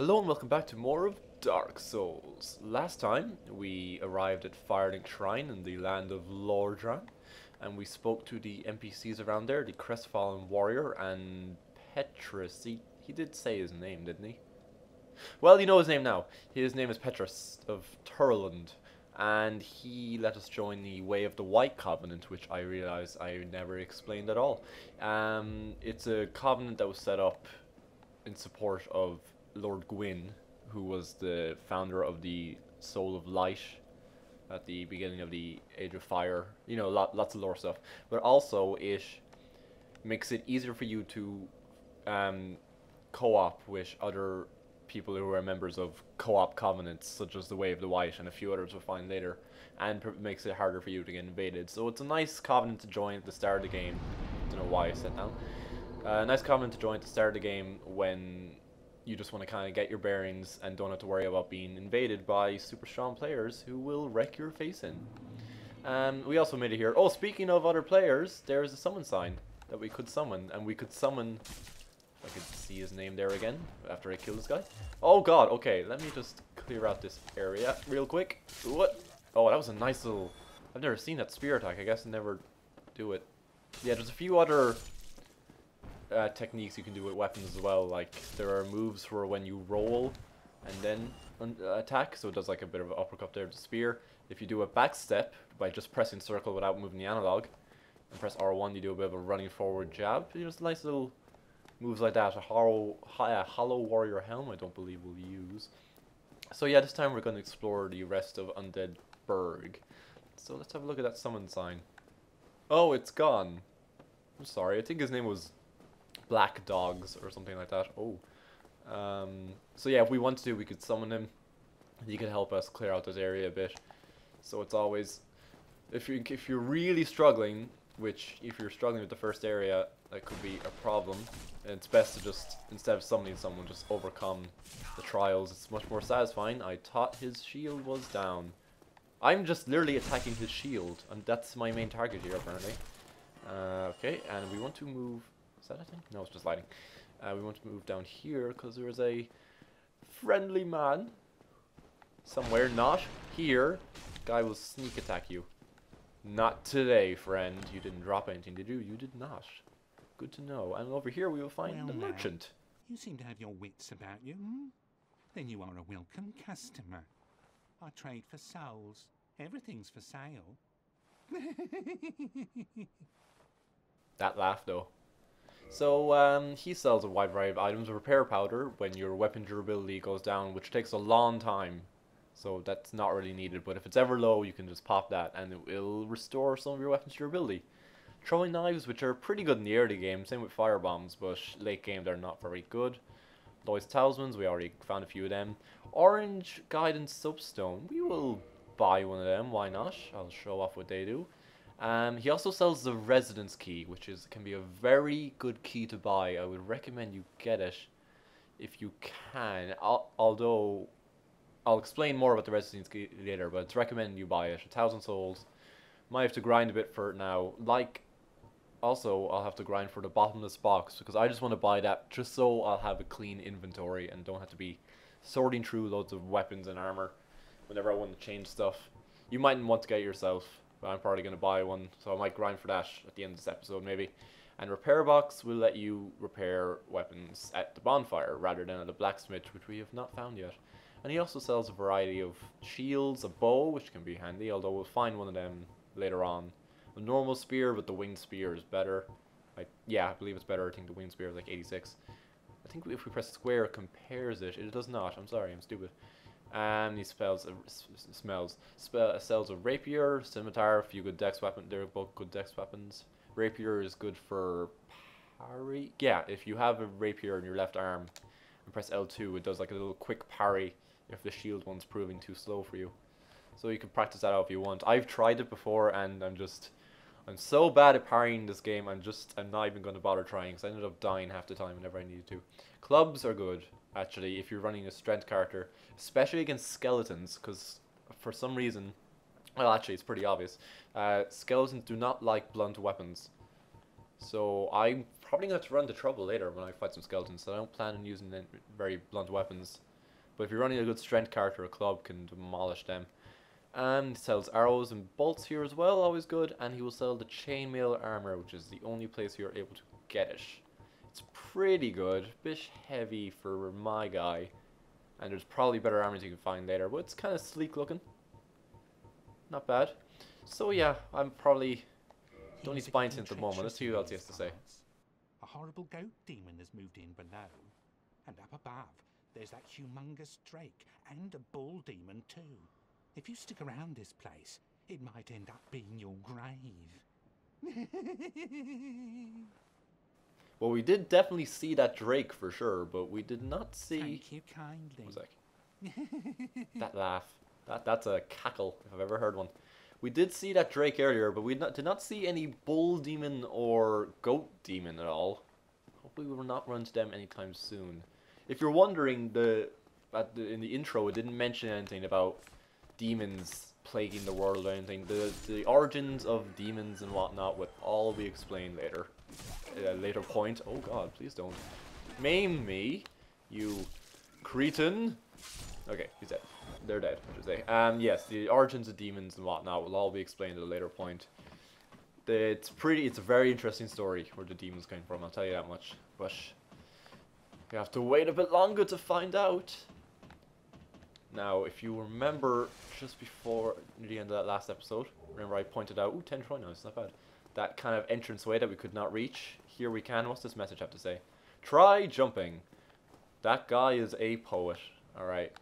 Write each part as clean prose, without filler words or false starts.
Hello and welcome back to more of Dark Souls. Last time we arrived at Firelink Shrine in the land of Lordran, and we spoke to the NPCs around there, the Crestfallen Warrior and Petrus. He did say his name, didn't he? Well, you know his name now. His name is Petrus of Turland, and he let us join the Way of the White Covenant, which I realized I never explained at all. It's a covenant that was set up in support of Lord Gwyn, who was the founder of the Soul of Light at the beginning of the Age of Fire. You know, lots of lore stuff. But also, it makes it easier for you to co-op with other people who are members of co-op covenants, such as the Way of the White and a few others we'll find later, and makes it harder for you to get invaded. So it's a nice covenant to join at the start of the game. Don't know why I said that. Nice covenant to join at the start of the game when you just want to kind of get your bearings and don't have to worry about being invaded by super strong players who will wreck your face in. We also made it here. Oh, speaking of other players, there's a summon sign that we could summon, and we could summon. I could see his name there again after I kill this guy. Oh god, okay, let me just clear out this area real quick. What? Oh, that was a nice little... I've never seen that spear attack. I guess I never do it. Yeah, there's a few other techniques you can do with weapons as well. Like, there are moves for when you roll and then attack, so it does like a bit of an uppercut there with the spear. If you do a back step by just pressing circle without moving the analog, and press R1, you do a bit of a running forward jab. Just nice little moves like that. A hollow warrior helm I don't believe we'll use. So yeah, this time we're going to explore the rest of Undead Burg. So let's have a look at that summon sign. Oh, it's gone. I'm sorry, I think his name was Black Dogs or something like that. Oh. So yeah, if we wanted to, we could summon him. He could help us clear out this area a bit. So it's always... If you're really struggling, which if you're struggling with the first area, that could be a problem. And it's best to just, instead of summoning someone, just overcome the trials. It's much more satisfying. I thought his shield was down. I'm just literally attacking his shield, and that's my main target here, apparently. Okay, and we want to move... Is that a thing? No, it's just lighting. We want to move down here, because there is a friendly man somewhere, not here. Guy will sneak attack you. Not today, friend. You didn't drop anything, did you? You did not. Good to know. And over here we will find the merchant. You seem to have your wits about you, hmm? Then you are a welcome customer. I trade for souls. Everything's for sale. That laugh, though. So, he sells a wide variety of items. Repair powder when your weapon durability goes down, which takes a long time. So that's not really needed, but if it's ever low, you can just pop that, and it will restore some of your weapon's durability. Throwing knives, which are pretty good in the early game, same with fire bombs, but late game they're not very good. Lloyd's talismans, we already found a few of them. Orange guidance soapstone, we will buy one of them, why not? I'll show off what they do. He also sells the residence key, which can be a very good key to buy. I would recommend you get it if you can, although I'll explain more about the residence key later, but it's recommended you buy it. 1,000 souls. Might have to grind a bit for it now. Also, I'll have to grind for the bottomless box, because I just want to buy that just so I'll have a clean inventory and don't have to be sorting through loads of weapons and armor whenever I want to change stuff. You mightn't want to get it yourself, but I'm probably going to buy one, so I might grind for that at the end of this episode maybe. And repair box will let you repair weapons at the bonfire rather than at the blacksmith, which we have not found yet. And he also sells a variety of shields, a bow, which can be handy, although we'll find one of them later on. A normal spear, but the winged spear is better. Yeah, I believe it's better. I think the winged spear is like 86. I think if we press square, it compares it. It does not. I'm sorry, I'm stupid. He sells a rapier, scimitar, a few good dex weapons. They're both good dex weapons. Rapier is good for parry. Yeah, if you have a rapier in your left arm and press L2, it does like a little quick parry if the shield one's proving too slow for you. So you can practice that out if you want. I've tried it before and I'm so bad at parrying this game, I'm not even going to bother trying, because I ended up dying half the time whenever I needed to. Clubs are good, actually, if you're running a strength character, especially against skeletons, because for some reason, well actually it's pretty obvious, skeletons do not like blunt weapons. So I'm probably going to run into trouble later when I fight some skeletons, so I don't plan on using very blunt weapons. But if you're running a good strength character, a club can demolish them. And sells arrows and bolts here as well, always good. And he will sell the chainmail armor, which is the only place you're able to get it. It's pretty good, bit heavy for my guy. And there's probably better armors you can find later, but it's kind of sleek looking. Not bad. So yeah, I'm probably... don't need to buy anything at the moment. Let's see what else he has to say. A horrible goat demon has moved in below. And up above, there's that humongous drake and a bull demon too. If you stick around this place, it might end up being your grave. Well, we did definitely see that drake for sure, but we did not see... Thank you kindly. One sec. That laugh. That's a cackle, if I've ever heard one. We did see that drake earlier, but we did not see any bull demon or goat demon at all. Hopefully we will not run into them anytime soon. If you're wondering, in the intro it didn't mention anything about demons plaguing the world or anything. The origins of demons and whatnot would all be explained later. At a later point. Oh god, please don't. Maim me, you cretin. Okay, he's dead. They're dead, I should say. Yes, the origins of demons and whatnot will all be explained at a later point. It's a very interesting story where the demons came from, I'll tell you that much. But you have to wait a bit longer to find out. Now, if you remember, just before the end of that last episode, remember I pointed out, ooh, 10 try now, it's not bad. That kind of entranceway that we could not reach. Here we can. What's this message have to say? Try jumping. That guy is a poet. Alright.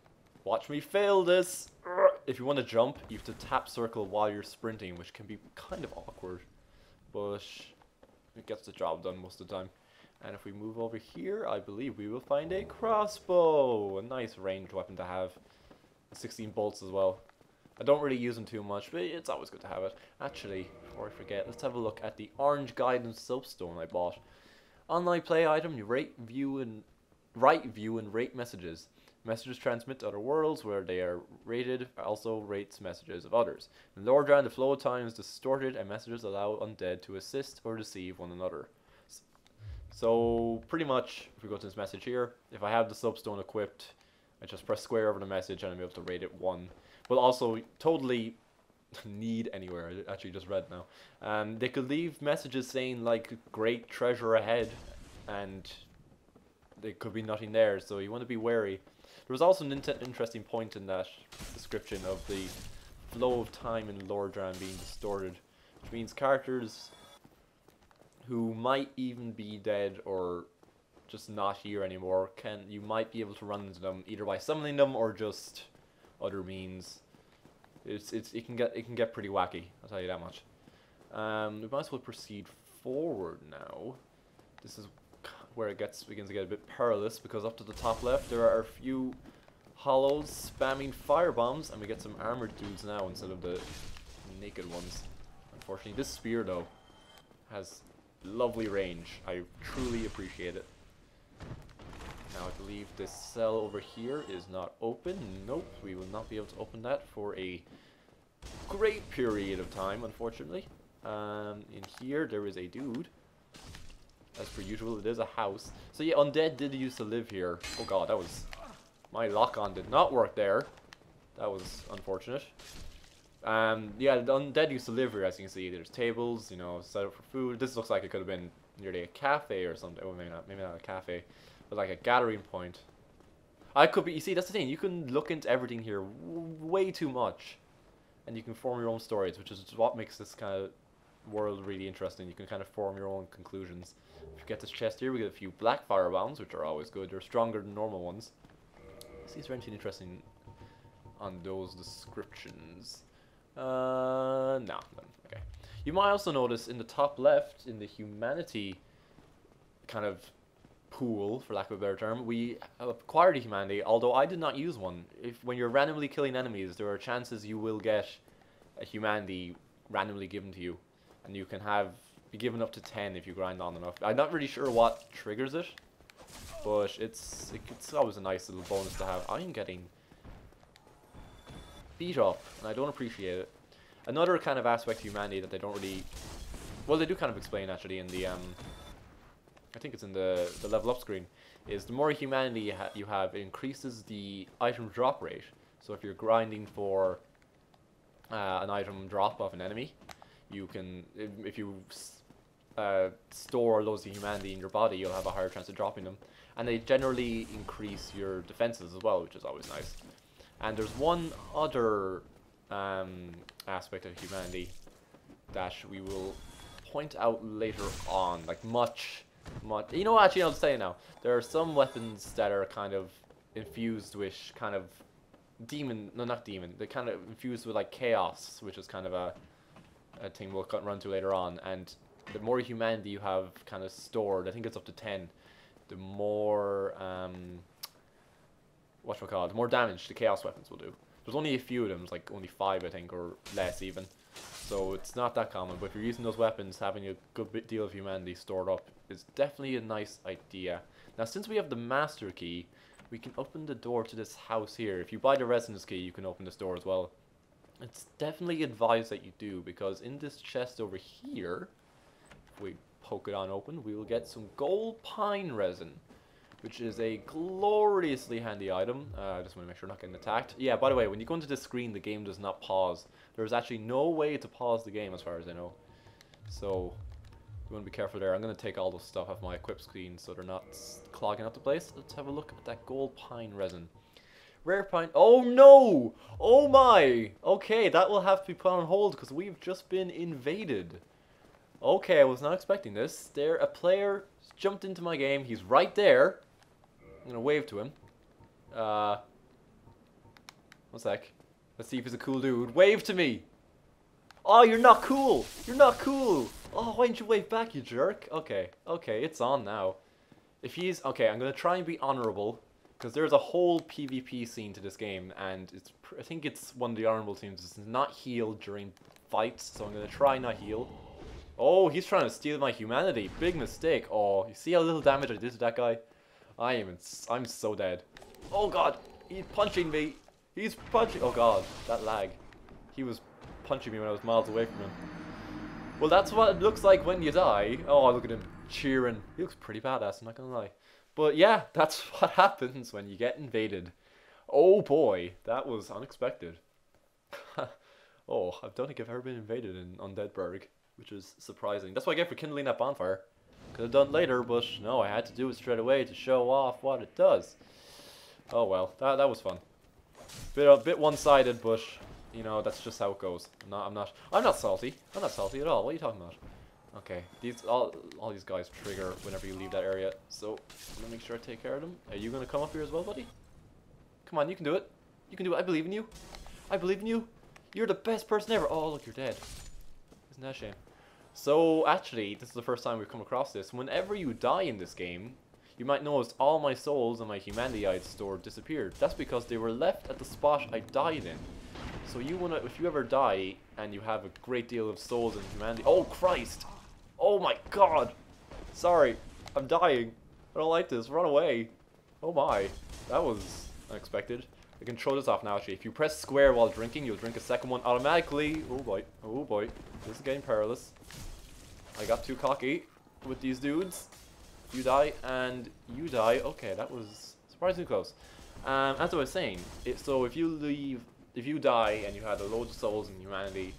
Watch me fail this. If you want to jump, you have to tap circle while you're sprinting, which can be kind of awkward. But it gets the job done most of the time. And if we move over here, I believe we will find a crossbow. A nice ranged weapon to have. 16 bolts as well. I don't really use them too much, but it's always good to have it. Actually, before I forget, let's have a look at the orange guidance soapstone I bought. Online play item, you write, view, and rate messages. Messages transmit to other worlds where they are rated, also rates messages of others. In Lordran, the flow of time is distorted and messages allow undead to assist or deceive one another. So, pretty much, if we go to this message here, if I have the soapstone equipped, I just press square over the message and I'm able to rate it 1. But also, totally need anywhere. I actually just read now. They could leave messages saying, like, great treasure ahead, and there could be nothing there, so you want to be wary. There was also an interesting point in that description of the flow of time in Lordran being distorted, which means characters who might even be dead or just not here anymore, you might be able to run into them either by summoning them or just other means. It can get pretty wacky, I'll tell you that much. We might as well proceed forward now. This is where it begins to get a bit perilous, because up to the top left there are a few hollows spamming fire bombs, and we get some armored dudes now instead of the naked ones. Unfortunately, this spear though has lovely range. I truly appreciate it. Now I believe this cell over here is not open. Nope, we will not be able to open that for a great period of time, unfortunately. In here there is a dude. As per usual, it is a house. So yeah, undead did used to live here. Oh god, that was... my lock-on did not work there. That was unfortunate. Yeah, the undead used to live here, as you can see. There's tables, you know, set up for food. This looks like it could have been nearly a cafe or something. Oh, maybe not a cafe. But like a gathering point. I could be... you see, that's the thing. You can look into everything here way too much. And you can form your own stories, which is what makes this kind of world really interesting. You can kind of form your own conclusions. If you get this chest here, we get a few black fire bombs, which are always good. They're stronger than normal ones. Let's see if there's anything interesting on those descriptions. No. Okay. You might also notice in the top left, in the humanity kind of pool, for lack of a better term, we acquired a humanity, although I did not use one. When you're randomly killing enemies, there are chances you will get a humanity randomly given to you. And you can be given up to 10 if you grind on enough. I'm not really sure what triggers it, but it's always a nice little bonus to have. I'm getting beat up, and I don't appreciate it. Another kind of aspect of humanity that they don't really... well, they do kind of explain, actually, in the I think it's in the level up screen, is the more humanity you have, it increases the item drop rate. So if you're grinding for an item drop of an enemy, you can, if you store loads of humanity in your body, you'll have a higher chance of dropping them. And they generally increase your defenses as well, which is always nice. And there's one other aspect of humanity that we will point out later on, like much. You know what, actually I'll say now. There are some weapons that are kind of infused with kind of demon, no not demon, they're kind of infused with like chaos, which is kind of a thing we'll run to later on. And the more humanity you have kind of stored, I think it's up to 10, the more, the more damage the chaos weapons will do. There's only a few of them, like only 5 I think, or less even. So it's not that common, but if you're using those weapons, having a good deal of humanity stored up is definitely a nice idea. Now, since we have the master key, we can open the door to this house here. If you buy the residence key, you can open this door as well. It's definitely advised that you do, because in this chest over here, if we poke it on open, we will get some gold pine resin, which is a gloriously handy item. I just want to make sure I'm not getting attacked. Yeah, by the way, when you go into this screen, the game does not pause. There's actually no way to pause the game as far as I know. So, you want to be careful there. I'm going to take all the stuff off my equip screen so they're not clogging up the place. Let's have a look at that gold pine resin. Rare pine. Oh no! Oh my! Okay, that will have to be put on hold because we've just been invaded. Okay, I was not expecting this. There, a player jumped into my game. He's right there. I'm gonna wave to him. One sec. Let's see if he's a cool dude. Wave to me! Oh, you're not cool! You're not cool! Oh, why didn't you wave back, you jerk? Okay, okay, it's on now. If he's... Okay, I'm gonna try and be honorable, because there's a whole PvP scene to this game, and it's... I think it's one of the honorable teams. It's not heal during fights, so I'm gonna try not heal. Oh, he's trying to steal my humanity. Big mistake. Oh, you see how little damage I did to that guy? I'm so dead. Oh god, he's punching me. He's punching. Oh god, that lag. He was punching me when I was miles away from him. Well, that's what it looks like when you die. Oh, look at him cheering. He looks pretty badass, I'm not gonna lie. But yeah, that's what happens when you get invaded. Oh boy, that was unexpected. Oh, I don't think I've ever been invaded in Undead Burg, which is surprising. That's what I get for kindling that bonfire. Could have done later, but no, I had to do it straight away to show off what it does. Oh well, that was fun. A bit one-sided, but you know that's just how it goes. I'm not salty. I'm not salty at all. What are you talking about? Okay, all these guys trigger whenever you leave that area. So I'm gonna make sure I take care of them. Are you gonna come up here as well, buddy? Come on, you can do it. You can do it. I believe in you. I believe in you. You're the best person ever. Oh, look, you're dead. Isn't that a shame? So, actually, this is the first time we've come across this. Whenever you die in this game, you might notice all my souls and my humanity I had stored disappeared. That's because they were left at the spot I died in. So if you ever die and you have a great deal of souls and humanity... Oh, Christ! Oh my god! Sorry, I'm dying. I don't like this. Run away. Oh my. That was unexpected. I can throw this off now, actually. If you press square while drinking, you'll drink a second one automatically. Oh boy. Oh boy. This is getting perilous. I got too cocky with these dudes. You die, and you die. Okay, that was surprisingly close. As I was saying, so if you die and you had a load of souls and humanity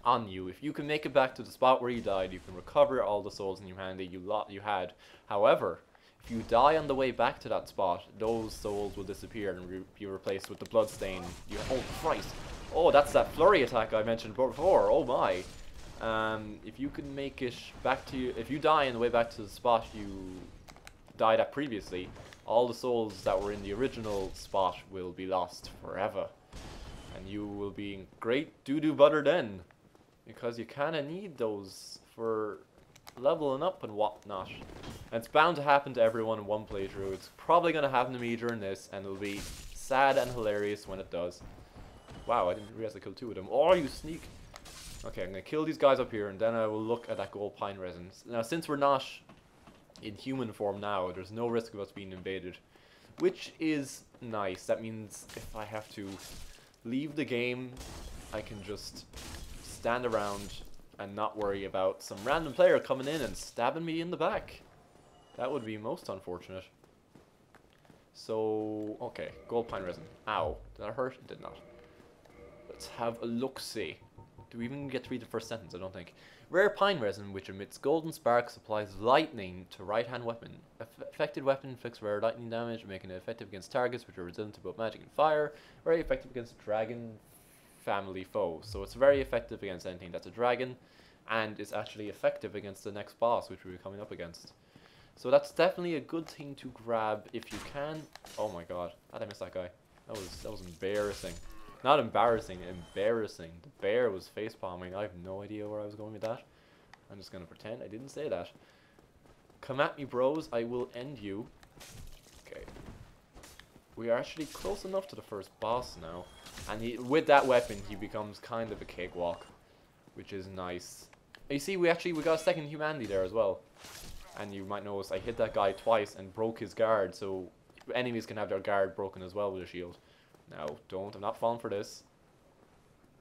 on you, if you can make it back to the spot where you died, you can recover all the souls and humanity you had. However, if you die on the way back to that spot, those souls will disappear and be replaced with the bloodstain. Oh Christ! Oh, that's that flurry attack I mentioned before. Oh my! If you can make it back to if you die on the way back to the spot you died at previously, all the souls that were in the original spot will be lost forever, and you will be in great doo-doo butter then, because you kind of need those for leveling up and whatnot. And it's bound to happen to everyone in one playthrough. It's probably going to happen to me during this, and it'll be sad and hilarious when it does. Wow, I didn't realize I killed 2 of them. Oh, you sneak! Okay, I'm going to kill these guys up here, and then I will look at that gold pine resin. Now, since we're not in human form now, there's no risk of us being invaded, which is nice. That means if I have to leave the game, I can just stand around and not worry about some random player coming in and stabbing me in the back. That would be most unfortunate. So, okay, gold pine resin. Ow, did that hurt? It did not. Let's have a look-see. Do we even get to read the first sentence? I don't think. Rare pine resin, which emits golden sparks, applies lightning to right-hand weapon. Affected weapon inflicts rare lightning damage, making it effective against targets which are resilient to both magic and fire. Very effective against dragon family foes. So it's very effective against anything that's a dragon, and it's actually effective against the next boss, which we'll be coming up against. So that's definitely a good thing to grab if you can. Oh my god, how did I miss that guy? That was embarrassing. Not embarrassing, embarrassing. The bear was face palming. I have no idea where I was going with that. I'm just gonna pretend I didn't say that. Come at me, bros. I will end you. Okay. We are actually close enough to the first boss now. And with that weapon, he becomes kind of a cakewalk, which is nice. You see, we got a second humanity there as well. And you might notice I hit that guy twice and broke his guard, so enemies can have their guard broken as well with a shield. Now, I'm not falling for this.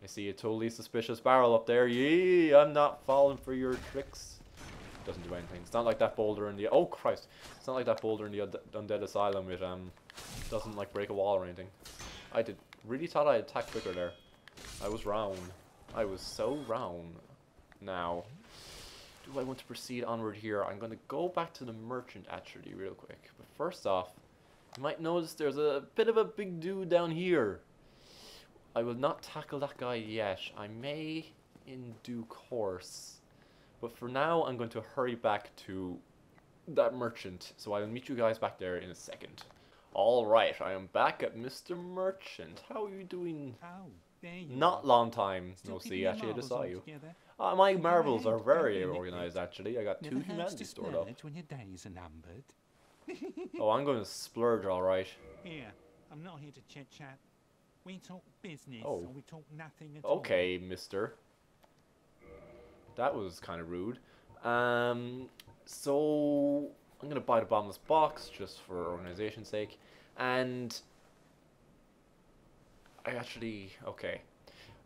I see a totally suspicious barrel up there. Yee, I'm not falling for your tricks. Doesn't do anything. It's not like that boulder in the... Oh, Christ. It's not like that boulder in the Undead Asylum. It doesn't, like, break a wall or anything. Really thought I attacked quicker there. I was wrong. I was so wrong. Now, do I want to proceed onward here? I'm going to go back to the merchant, actually, real quick. But first off, you might notice there's a bit of a big dude down here. I will not tackle that guy yet. I may in due course. But for now, I'm going to hurry back to that merchant. So I will meet you guys back there in a second. Alright, I am back at Mr. Merchant. How are you doing? Oh, there you Not are. long time Still no keeping see, your actually, I just marbles saw all you. together? My Keep marbles your are head, very don't be organized, liquid. actually. I got Never 2 hurts humanity to stored up. splurge when your days are numbered. Oh, I'm going to splurge, alright. Here, I'm not here to chit-chat. We talk business, Oh. or we talk nothing at all. Okay, mister. That was kind of rude. So I'm going to buy the bottomless box just for organization's sake. And I actually... Okay.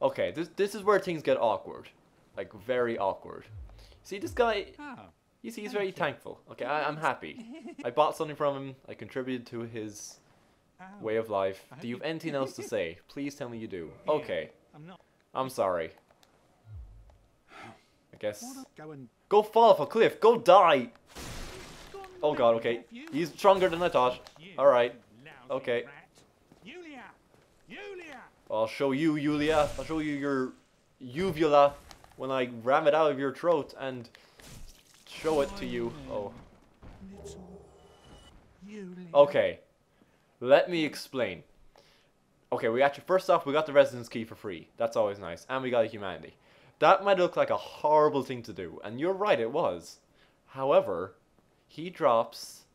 Okay, this is where things get awkward. Like, very awkward. See, this guy... Oh, You see, he's Thank very you. thankful. Okay, I'm happy. I bought something from him. I contributed to his oh. way of life. I hope Do you have you- anything else to say? Please tell me you do. Yeah. Okay, I'm not. I'm sorry. I guess... Go and... Go fall off a cliff. Go die. Go on, Oh god, back okay. off, you. He's stronger than I thought. You Alright. lousy Okay. rat. Yulia! Yulia! I'll show you, Yulia. I'll show you your uvula when I ram it out of your throat and show it to you. Oh. Little Yulia. Okay. Let me explain. Okay, first off, we got the residence key for free. That's always nice. And we got a humanity. That might look like a horrible thing to do. And you're right, it was. However, he drops...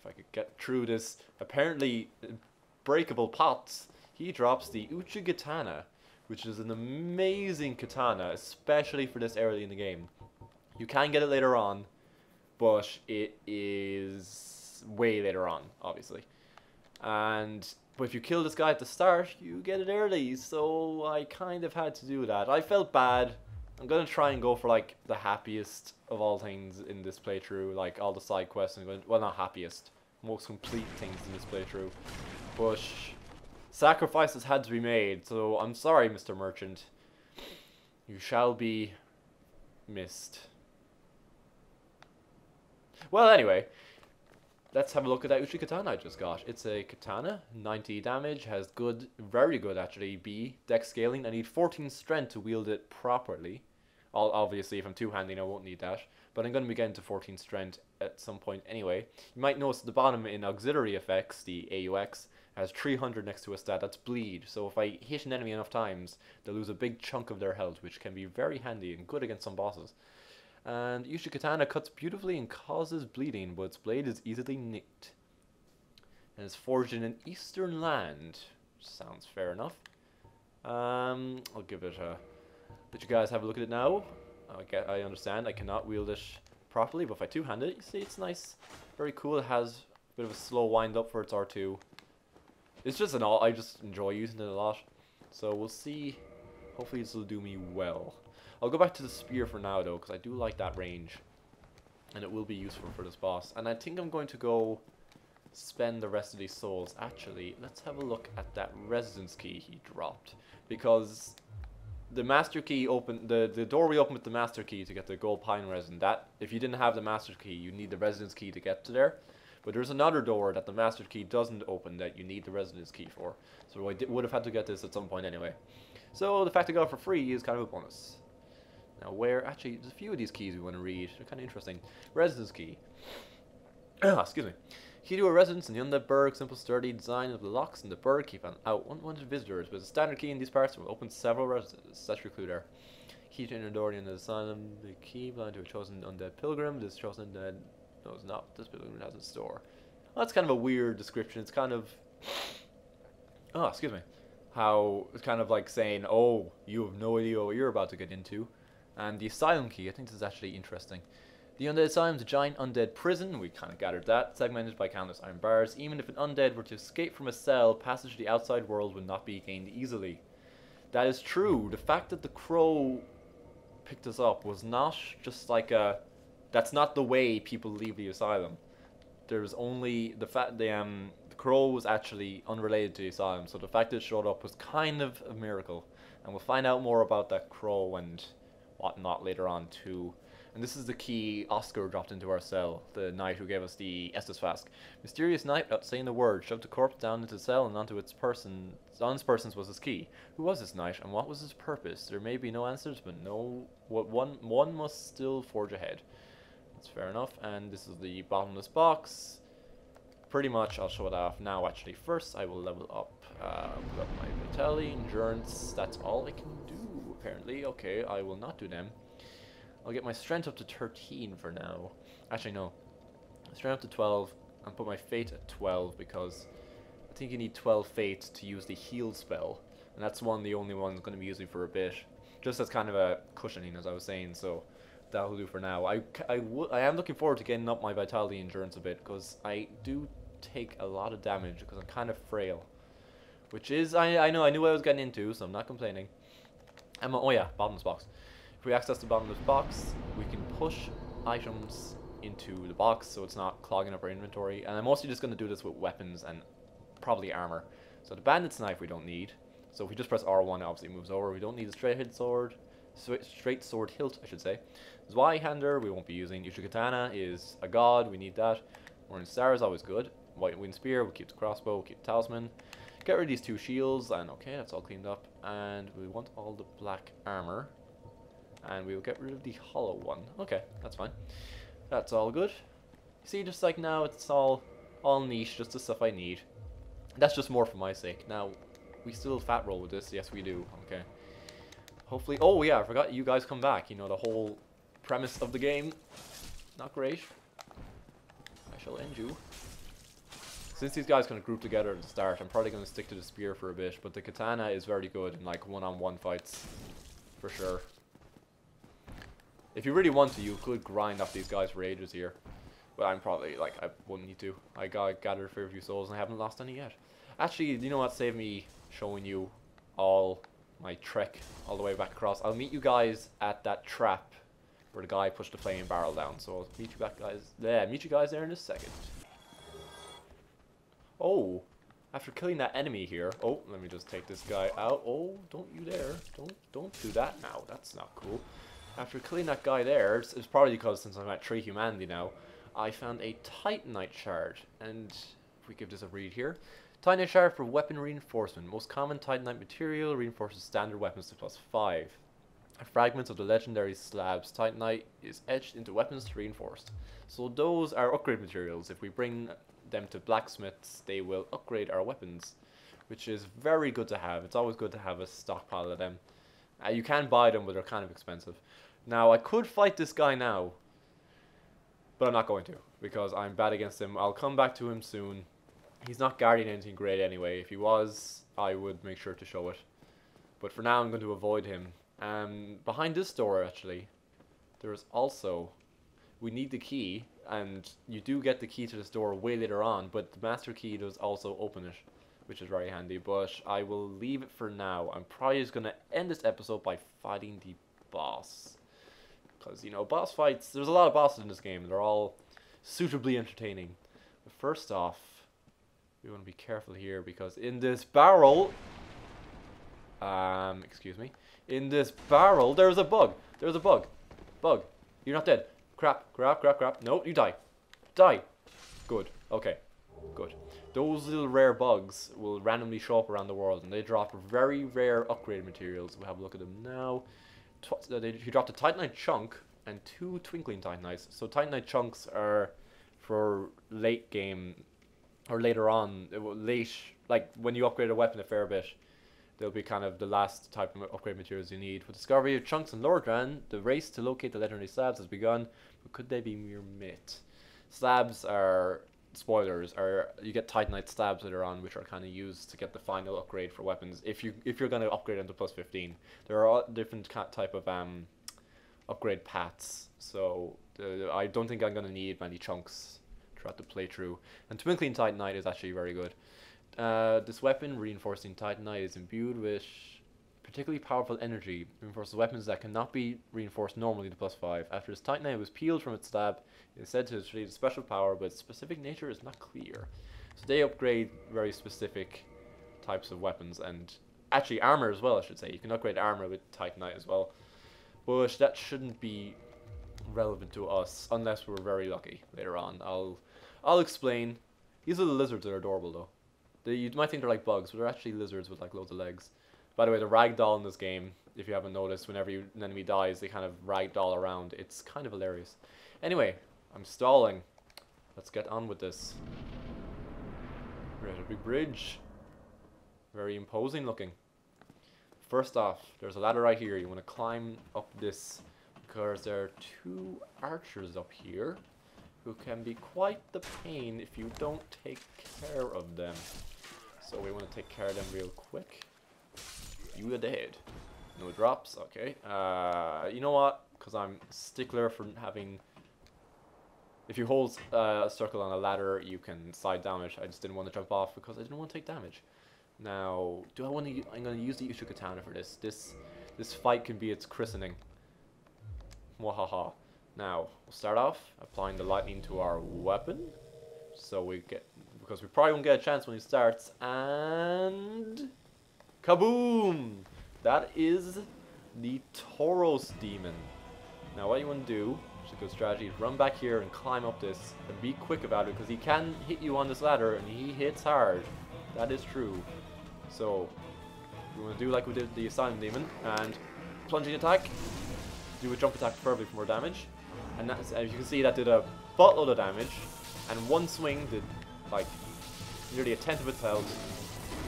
If I could get through this apparently breakable pots, he drops the Uchigatana, which is an amazing katana, especially for this early in the game. You can get it later on, but it is way later on, obviously. But if you kill this guy at the start, you get it early, so I kind of had to do that. I felt bad. I'm gonna try and go for like the happiest of all things in this playthrough, like all the side quests. Well, not happiest, most complete things in this playthrough. But sacrifices had to be made, so I'm sorry, Mr. Merchant. You shall be missed. Well, anyway, let's have a look at that Uchi Katana I just got. It's a katana, 90 damage, has good, very good actually, B, dex scaling. I need 14 strength to wield it properly. Obviously, if I'm two-handing, I won't need that. But I'm going to be getting to 14 strength at some point anyway. You might notice at the bottom in auxiliary effects, the AUX, has 300 next to a stat. That's bleed. So if I hit an enemy enough times, they'll lose a big chunk of their health, which can be very handy and good against some bosses. And Uchi Katana cuts beautifully and causes bleeding, but its blade is easily nicked. And it's forged in an eastern land. Sounds fair enough. I'll give it a... Let you guys have a look at it now. I understand I cannot wield it properly, but if I two-hand it, you see it's nice. Very cool. It has a bit of a slow wind up for its R2. It's just I just enjoy using it a lot. So we'll see. Hopefully this will do me well. I'll go back to the spear for now though, because I do like that range. and it will be useful for this boss. And I think I'm going to go spend the rest of these souls. Actually, let's have a look at that residence key he dropped, because the master key opened the door we opened with the master key to get the gold pine resin. That if you didn't have the master key, you need the residence key to get to there. But there's another door that the master key doesn't open that you need the residence key for. So I would have had to get this at some point anyway. So the fact I got it for free is kind of a bonus. Now actually, there's a few of these keys we want to read. They're kind of interesting. Residence key. Excuse me. Key to a residence in the Undead Burg. Simple, sturdy design of the locks in the burg keep out unwanted visitors. But a standard key in these parts will open several residences. That's your clue there. Key to an door in the asylum. The key belonging to a chosen undead pilgrim. This chosen undead... No, it's not. This pilgrim has in store. Well, that's kind of a weird description. It's kind of... Oh, excuse me. How it's kind of like saying, oh, you have no idea what you're about to get into. And the asylum key, I think this is actually interesting. The undead asylum is a giant undead prison. We kind of gathered that. Segmented by countless iron bars. Even if an undead were to escape from a cell, passage to the outside world would not be gained easily. That is true. The fact that the crow picked us up was not just like a... That's not the way people leave the asylum. There's only... The crow was actually unrelated to the asylum. So the fact that it showed up was kind of a miracle. And we'll find out more about that crow and whatnot later on too. And this is the key Oscar dropped into our cell, the knight who gave us the Estus Flask. Mysterious knight, without saying a word, shoved the corpse down into the cell and onto its person. On its persons was his key. Who was this knight, and what was his purpose? There may be no answers, but one must still forge ahead. That's fair enough. And this is the bottomless box. Pretty much, I'll show it off now. Actually, first I will level up. Put up my vitality, endurance. That's all I can do. Apparently, okay. I will not do them. I'll get my strength up to 13 for now. Actually, no. Strength up to 12, and put my fate at 12, because I think you need 12 fate to use the heal spell. And that's the only one I'm going to be using for a bit. Just as kind of a cushioning, as I was saying, so that'll do for now. I am looking forward to getting up my vitality endurance a bit, because I do take a lot of damage, because I'm kind of frail. Which is, I know, I knew what I was getting into, so I'm not complaining. Oh yeah, bottomless box. If we access the bottomless box, we can push items into the box so it's not clogging up our inventory. And I'm mostly just going to do this with weapons and probably armor. So the bandit's knife we don't need. So if we just press R1, it obviously moves over. We don't need a straight sword hilt, I should say. Zweihander we won't be using. Ushikatana is a god, we need that. Morning Star is always good. White Wind Spear, we'll keep the crossbow, we'll keep the talisman. Get rid of these 2 shields, and okay, that's all cleaned up. And we want all the black armor. And we will get rid of the hollow one. Okay, that's fine. That's all good. See, just like now, it's all niche, just the stuff I need. That's just more for my sake. Now, we still fat roll with this. Yes, we do. Okay. Hopefully... Oh, yeah, I forgot you guys come back. You know, the whole premise of the game. Not great. I shall end you. Since these guys kind of group together at the start, I'm probably going to stick to the spear for a bit. But the katana is very good in, like, one-on-one fights. For sure. If you really want to, you could grind off these guys for ages here. But I'm probably, like, I wouldn't need to. I gathered a fair few souls and I haven't lost any yet. Actually, you know what? Save me showing you all my trek all the way back across. I'll meet you guys at that trap where the guy pushed the flaming barrel down. So I'll meet you back, guys. Yeah, meet you guys there in a second. Oh, after killing that enemy here. Oh, let me just take this guy out. Oh, don't you dare. Don't do that now. That's not cool. After killing that guy there, it's probably because since I'm at 3 humanity now, I found a Titanite shard. And if we give this a read here. Titanite shard for weapon reinforcement. Most common Titanite material reinforces standard weapons to +5. Fragments of the legendary slabs Titanite is etched into weapons to reinforced. So those are upgrade materials. If we bring them to blacksmiths, they will upgrade our weapons, which is very good to have. It's always good to have a stockpile of them. You can buy them, but they're kind of expensive. Now, I could fight this guy now, but I'm not going to, because I'm bad against him. I'll come back to him soon. He's not guarding anything great anyway. If he was, I would make sure to show it. But for now, I'm going to avoid him. Behind this door, actually, there is also... We need the key, and you do get the key to this door way later on, but the master key does also open it, which is very handy. But I will leave it for now. I'm probably just going to end this episode by fighting the boss, because, you know, boss fights, there's a lot of bosses in this game. They're all suitably entertaining. But first off, we want to be careful here because in this barrel, excuse me, in this barrel, there's a bug. There's a bug. Bug. You're not dead. Crap, crap, crap, crap. No, you die. Die. Good. Okay. Good. Those little rare bugs will randomly show up around the world, and they drop very rare upgrade materials. We'll have a look at them now. He dropped a Titanite chunk and 2 twinkling Titanites. So Titanite chunks are for late game, or later on, like when you upgrade a weapon a fair bit, they'll be kind of the last type of upgrade materials you need. With discovery of chunks in Lordran, the race to locate the legendary slabs has begun, but could they be mere myth? Slabs are, spoilers, are you get Titanite slabs later on, which are kind of used to get the final upgrade for weapons. If you're going to upgrade them to plus 15, there are all different type of upgrade paths. So I don't think I'm going to need many chunks throughout the playthrough. And Twinkling Titanite is actually very good. This weapon, Reinforcing Titanite, is imbued with particularly powerful energy. Reinforces weapons that cannot be reinforced normally to plus 5. After this Titanite was peeled from its slab, it is said to have a special power, but its specific nature is not clear. So they upgrade very specific types of weapons, and actually armor as well, I should say. You can upgrade armor with Titanite as well. But that shouldn't be relevant to us unless we're very lucky later on. I'll explain. These little lizards are adorable though. You might think they're like bugs, but they're actually lizards with like loads of legs. By the way, the ragdoll in this game, if you haven't noticed, whenever an enemy dies, they kind of ragdoll around. It's kind of hilarious. Anyway, I'm stalling. Let's get on with this. We're at a big bridge. Very imposing looking. First off, there's a ladder right here. You want to climb up this because there are 2 archers up here who can be quite the pain if you don't take care of them. So we want to take care of them real quick. You are dead. No drops. Okay. You know what? Because I'm a stickler for having... If you hold a circle on a ladder, you can slide damage. I just didn't want to jump off because I didn't want to take damage. Now, do I want to... I'm going to use the Ishu Katana for this. This fight can be its christening. Wahaha. Now, we'll start off applying the lightning to our weapon. So we get... Because we probably won't get a chance when he starts. And... Kaboom! That is the Tauros demon. Now what you want to do, which is a good strategy, is run back here and climb up this. And be quick about it, because he can hit you on this ladder, and he hits hard. That is true. So, we want to do like we did the Asylum Demon, and plunging attack. Do a jump attack preferably for more damage. And that's, as you can see, that did a buttload of damage. And one swing did, like, nearly a tenth of its health.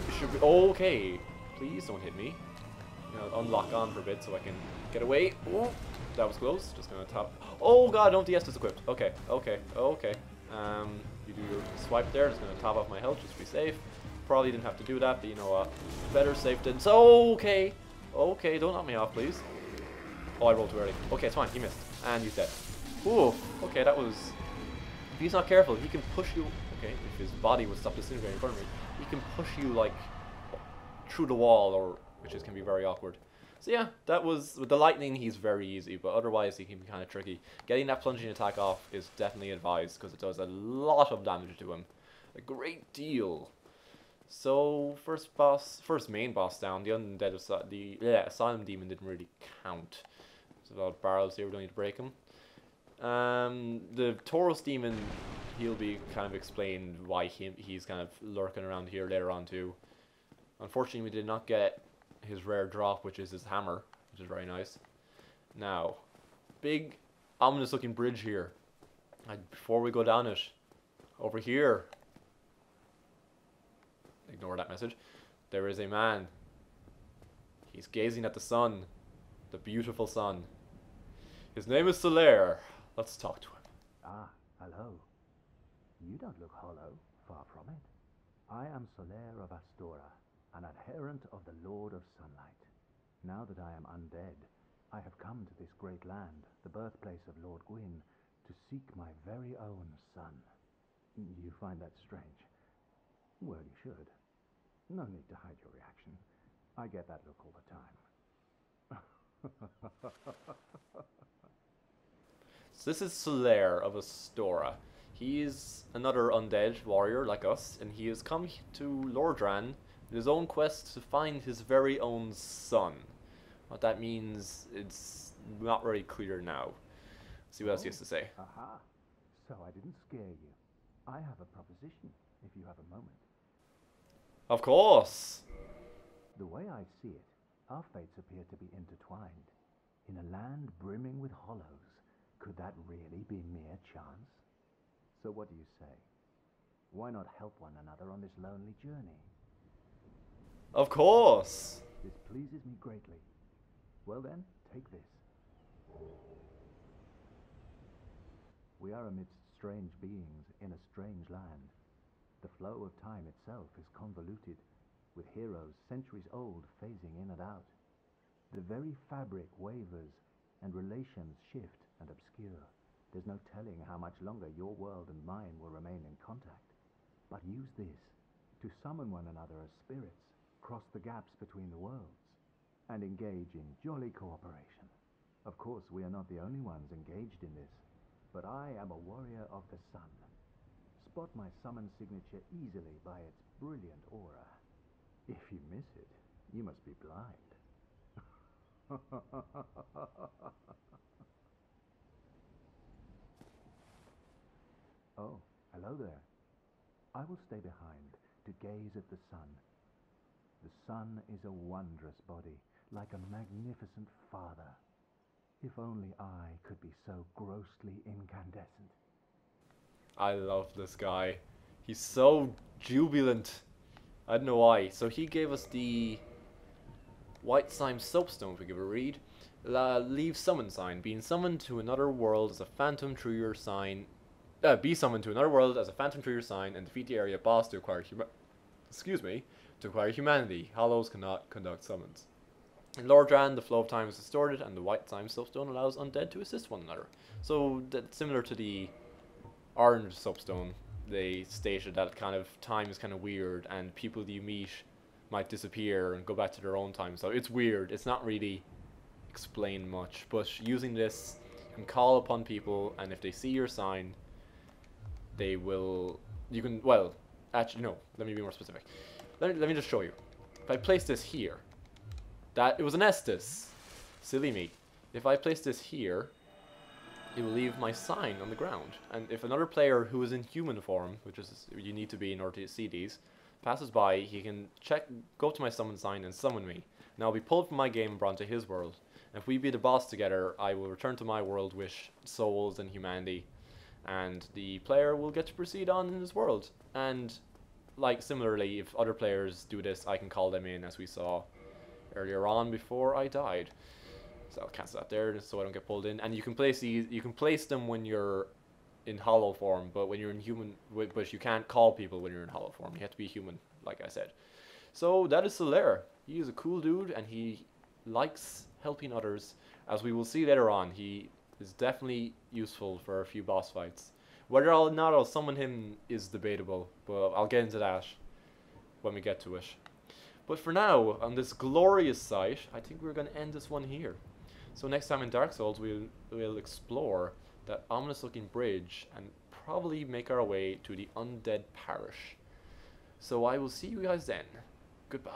It should be okay. Please don't hit me. I'll unlock on for a bit so I can get away. Ooh, that was close. Just gonna top. Oh god, don't DS is equipped. Okay, okay, okay. You do your swipe there. Just gonna top off my health just to be safe. Probably didn't have to do that, but you know what? Better safe than so. Okay, okay. Don't knock me off, please. Oh, I rolled too early. Okay, it's fine. He missed, and he's dead. Ooh. Okay, that was. If he's not careful, he can push you. Okay, if his body would stop disintegrating in front of me, he can push you like through the wall, or which can be very awkward. So yeah, that was with the lightning. He's very easy, but otherwise he can be kind of tricky. Getting that plunging attack off is definitely advised because it does a lot of damage to him, a great deal. So first main boss down. The Undead, Asylum Demon didn't really count. There's a lot of barrels here. We don't need to break them. The Tauros Demon, he'll be kind of explained why he's kind of lurking around here later on too. Unfortunately, we did not get his rare drop, which is his hammer, which is very nice. Now, big, ominous looking bridge here. And before we go down it, over here, ignore that message, there is a man. He's gazing at the sun, the beautiful sun. His name is Solaire. Let's talk to him. Ah, hello. You don't look hollow, far from it. I am Solaire of Astora, an adherent of the Lord of Sunlight. Now that I am undead, I have come to this great land, the birthplace of Lord Gwyn, to seek my very own son. You find that strange? Well, you should. No need to hide your reaction. I get that look all the time. So this is Solaire of Astora. He is another undead warrior like us, and he has come to Lordran in his own quest to find his very own son. What that means, it's not very clear now. See what else he has to say. Aha. So I didn't scare you. I have a proposition, if you have a moment. Of course! The way I see it, our fates appear to be intertwined. In a land brimming with hollows, could that really be mere chance? So what do you say? Why not help one another on this lonely journey? Of course! This pleases me greatly. Well then, take this. We are amidst strange beings in a strange land. The flow of time itself is convoluted, with heroes centuries old phasing in and out. The very fabric wavers, and relations shift and obscure. There's no telling how much longer your world and mine will remain in contact. But use this to summon one another as spirits, cross the gaps between the worlds, and engage in jolly cooperation. Of course, we are not the only ones engaged in this, but I am a warrior of the sun. Spot my summon signature easily by its brilliant aura. If you miss it, you must be blind. Oh, hello there. I will stay behind to gaze at the sun. The sun is a wondrous body, like a magnificent father. If only I could be so grossly incandescent. I love this guy. He's so jubilant. I don't know why. So he gave us the White Slime Soapstone, if we give a read. Leave summon sign. Being summoned to another world as a phantom through your sign. Be summoned to another world as a phantom through your sign and defeat the area boss to acquire humanity. Hollows cannot conduct summons. In Lordran, the flow of time is distorted, and the White Slime Soapstone allows undead to assist one another. So that's similar to the Orange Soapstone. They stated that kind of time is kind of weird, and people that you meet might disappear and go back to their own time. So it's weird. It's not really explained much, but using this, you can call upon people, and if they see your sign, they will. You can. Well, actually, no. Let me be more specific. Let me just show you. If I place this here, it was an Estus. Silly me. If I place this here, it will leave my sign on the ground. And if another player who is in human form, which is you need to be in order to see these, passes by, he can go to my summon sign and summon me. Now I'll be pulled from my game and brought to his world. And if we beat the boss together, I will return to my world with souls and humanity, and the player will get to proceed on in his world. And like similarly, if other players do this, I can call them in, as we saw earlier on before I died. So I'll cancel that there so I don't get pulled in. And you can place these. You can place them when you're in hollow form, but when you're in human, but you can't call people when you're in hollow form. You have to be human, like I said. So that is Solaire. He is a cool dude, and he likes helping others. As we will see later on, he is definitely useful for a few boss fights. Whether or not I'll summon him is debatable, but I'll get into that when we get to it. But for now, on this glorious site, I think we're going to end this one here. So next time in Dark Souls, we'll explore that ominous looking bridge and probably make our way to the Undead Parish. So I will see you guys then. Goodbye.